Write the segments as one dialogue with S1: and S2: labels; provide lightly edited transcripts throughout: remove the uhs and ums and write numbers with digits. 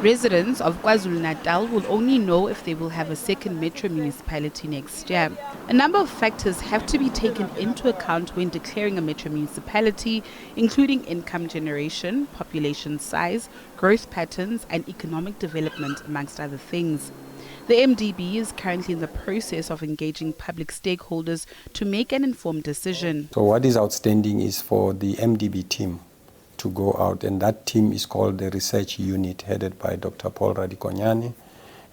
S1: Residents of KwaZulu-Natal will only know if they will have a second Metro Municipality next year. A number of factors have to be taken into account when declaring a Metro Municipality, including income generation, population size, growth patterns, and economic development, amongst other things. The MDB is currently in the process of engaging public stakeholders to make an informed decision.
S2: So what is outstanding is for the MDB team to go out, and that team is called the research unit headed by Dr. Paul Radikonyane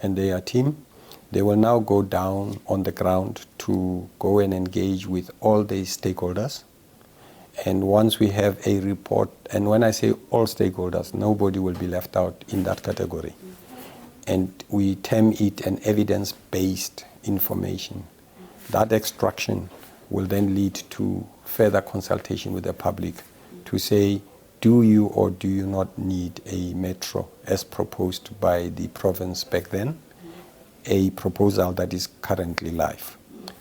S2: and their team. They will now go down on the ground to go and engage with all the stakeholders. And once we have a report, and when I say all stakeholders, nobody will be left out in that category. And we term it an evidence-based information. That extraction will then lead to further consultation with the public to say, do you or do you not need a metro as proposed by the province back then, a proposal that is currently live.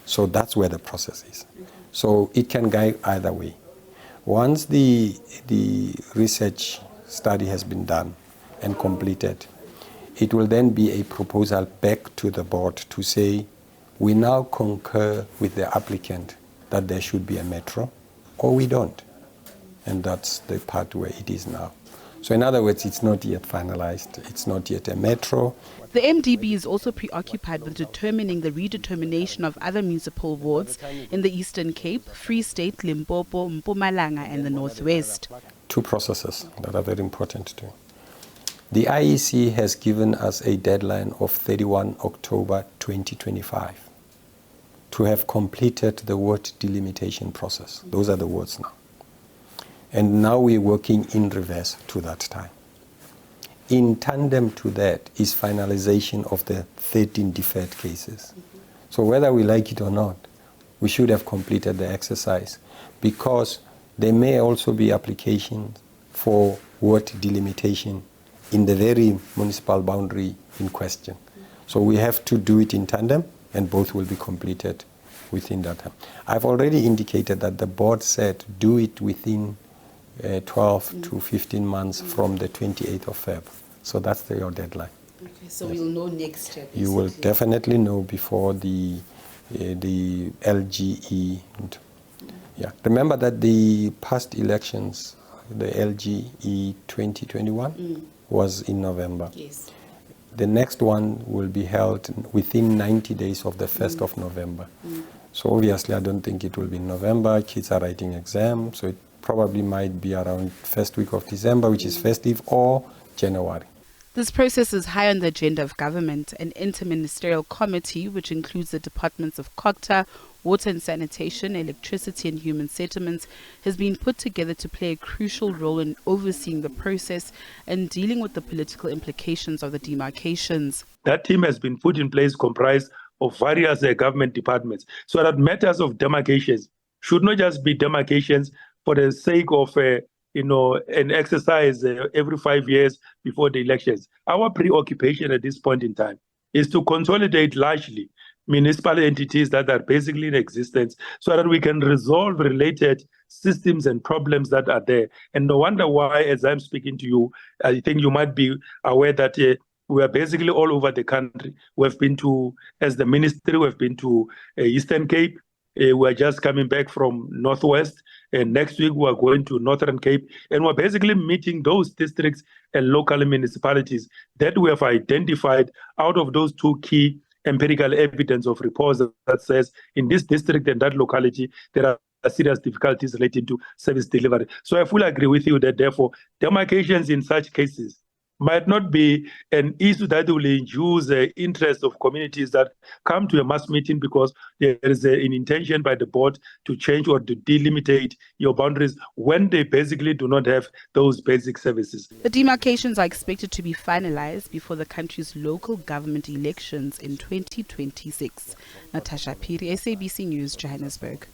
S2: So that's where the process is. So it can go either way. Once the research study has been done and completed, it will then be a proposal back to the board to say, we now concur with the applicant that there should be a metro, or we don't. And that's the part where it is now. So in other words, it's not yet finalized. It's not yet a metro.
S1: The MDB is also preoccupied with determining the redetermination of other municipal wards in the Eastern Cape, Free State, Limpopo, Mpumalanga, and the Northwest.
S2: Two processes that are very important too. The IEC has given us a deadline of 31 October 2025 to have completed the ward delimitation process. Those are the wards now. And now we're working in reverse to that time. In tandem to that is finalization of the 13 deferred cases. So whether we like it or not, we should have completed the exercise, because there may also be applications for ward delimitation in the very municipal boundary in question. So we have to do it in tandem, and both will be completed within that time. I've already indicated that the board said do it within 12 to 15 months from the 28th of Feb. So that's your deadline.
S1: Okay, so yes. We'll know next year.
S2: You will definitely know before the LGE. Yeah. Remember that the past elections, the LGE 2021, was in November.
S1: Yes.
S2: The next one will be held within 90 days of the 1st of November. So obviously I don't think it will be in November. Kids are writing exams, so it probably might be around first week of December, which is festive, or January.
S1: This process is high on the agenda of government. An interministerial committee, which includes the departments of COGTA, Water and Sanitation, Electricity and Human Settlements, has been put together to play a crucial role in overseeing the process and dealing with the political implications of the demarcations.
S3: That team has been put in place, comprised of various government departments, so that matters of demarcations should not just be demarcations for the sake of an exercise every 5 years before the elections. Our preoccupation at this point in time is to consolidate largely municipal entities that are basically in existence, so that we can resolve related systems and problems that are there. And no wonder why, as I'm speaking to you, I think you might be aware that we are basically all over the country. We've been to, as the ministry, we've been to Eastern Cape. We're just coming back from Northwest, and next week we're going to Northern Cape, and we're basically meeting those districts and local municipalities that we have identified out of those two key empirical evidence of reports that says in this district and that locality there are serious difficulties relating to service delivery. So I fully agree with you that therefore demarcations in such cases might not be an issue that will induce the interest of communities that come to a mass meeting because there is an intention by the board to change or to delimitate your boundaries when they basically do not have those basic services.
S1: The demarcations are expected to be finalized before the country's local government elections in 2026. Natasha Piri, SABC News, Johannesburg.